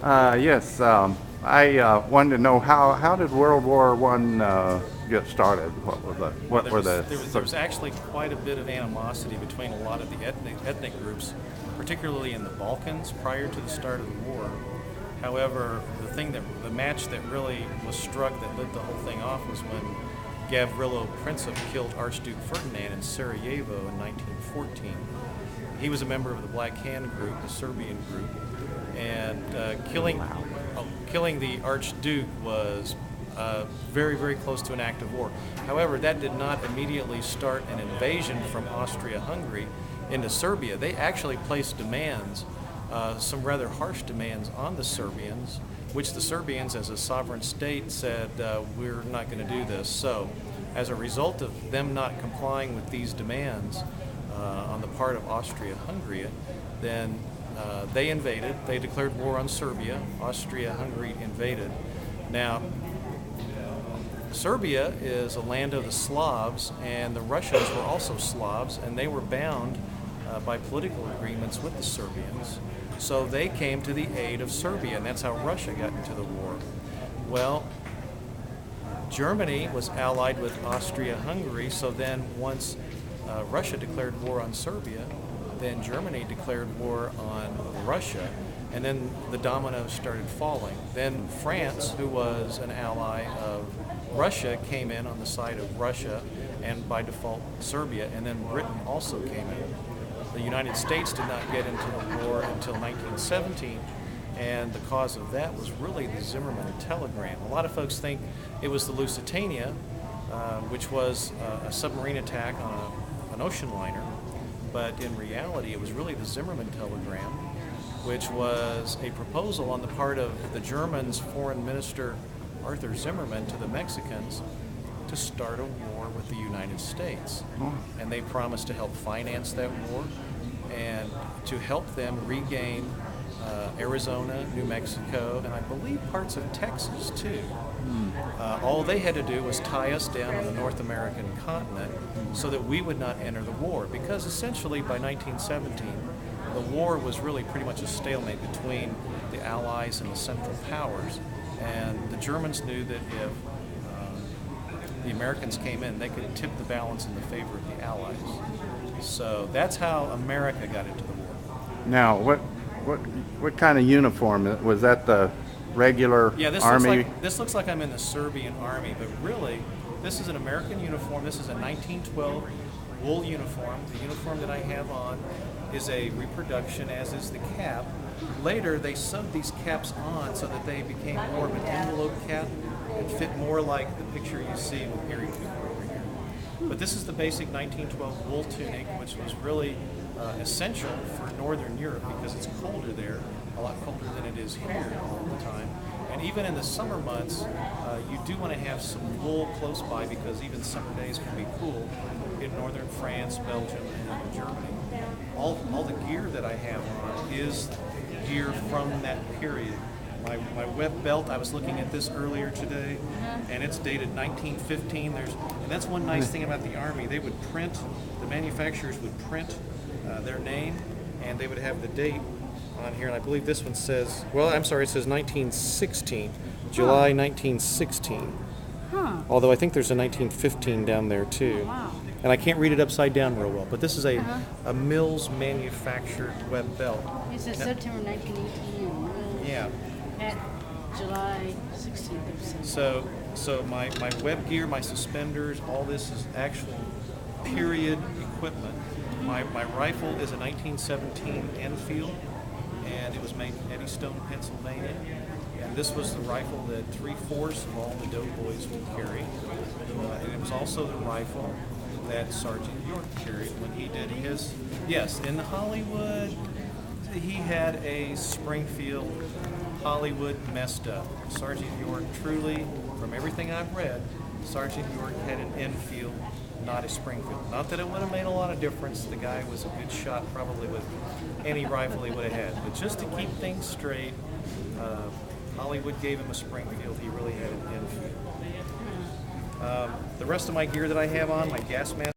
Yes, I wanted to know how did World War One get started? Well, What were the there was actually quite a bit of animosity between a lot of the ethnic groups, particularly in the Balkans prior to the start of the war. However, the match that really was struck that lit the whole thing off was when Gavrilo Princip killed Archduke Ferdinand in Sarajevo in 1914. He was a member of the Black Hand group, the Serbian group, and killing the Archduke was very, very close to an act of war. However, that did not immediately start an invasion from Austria-Hungary into Serbia. They actually placed demands, some rather harsh demands on the Serbians, which the Serbians, as a sovereign state, said, we're not going to do this. So, as a result of them not complying with these demands on the part of Austria-Hungary, then they invaded. They declared war on Serbia. Austria-Hungary invaded. Now, Serbia is a land of the Slavs, and the Russians were also Slavs, and they were bound by political agreements with the Serbians. So they came to the aid of Serbia, and that's how Russia got into the war. Well, Germany was allied with Austria-Hungary, so then once Russia declared war on Serbia, then Germany declared war on Russia, and then the dominoes started falling. Then France, who was an ally of Russia, came in on the side of Russia, and by default Serbia, and then Britain also came in. The United States did not get into the war until 1917, and the cause of that was really the Zimmermann telegram. A lot of folks think it was the Lusitania, which was a submarine attack on an ocean liner, but in reality it was really the Zimmermann telegram, which was a proposal on the part of the Germans' foreign minister Arthur Zimmermann to the Mexicans to start a war with the United States. And they promised to help finance that war and to help them regain Arizona, New Mexico, and I believe parts of Texas too. All they had to do was tie us down on the North American continent so that we would not enter the war, because essentially by 1917 the war was really pretty much a stalemate between the Allies and the Central Powers, and the Germans knew that if the Americans came in, they could tip the balance in the favor of the Allies. So that's how America got into the war. Now what kind of uniform was that? The regular Yeah, army? This looks like I'm in the Serbian army, but really, this is an American uniform. This is a 1912 wool uniform. The uniform that I have on is a reproduction, as is the cap. Later, they sewed these caps on so that they became more of an envelope cap and fit more like the picture you see with Harry Cooper over here. But this is the basic 1912 wool tunic, which was really essential for Northern Europe because it's colder there, a lot colder than it is here all the time. And even in the summer months, you do want to have some wool close by because even summer days can be cool in northern France, Belgium, and Germany. All the gear that I have on is gear from that period. My web belt, I was looking at this earlier today, and it's dated 1915. And that's one nice thing about the Army. They would print, the manufacturers would print their name, and they would have the date on here. And I believe this one says, well, I'm sorry, it says 1916, July 1916. Huh. Although I think there's a 1915 down there too. Wow. And I can't read it upside down real well, but this is a Mills manufactured web belt. It says September 1918. Yeah. At July 16th. So my web gear, my suspenders, all this is actual period equipment. My rifle is a 1917 Enfield, and it was made in Eddystone, Pennsylvania. And this was the rifle that 3/4 of all the doughboys would carry. And it was also the rifle that Sergeant York carried when he did his. Yes, in Hollywood, he had a Springfield Hollywood messed up. Sergeant York truly, from everything I've read, Sergeant York had an Enfield, not a Springfield. Not that it would have made a lot of difference. The guy was a good shot probably with any rifle he would have had. But just to keep things straight, Hollywood gave him a Springfield. He really had an Enfield. The rest of my gear that I have on, my gas mask,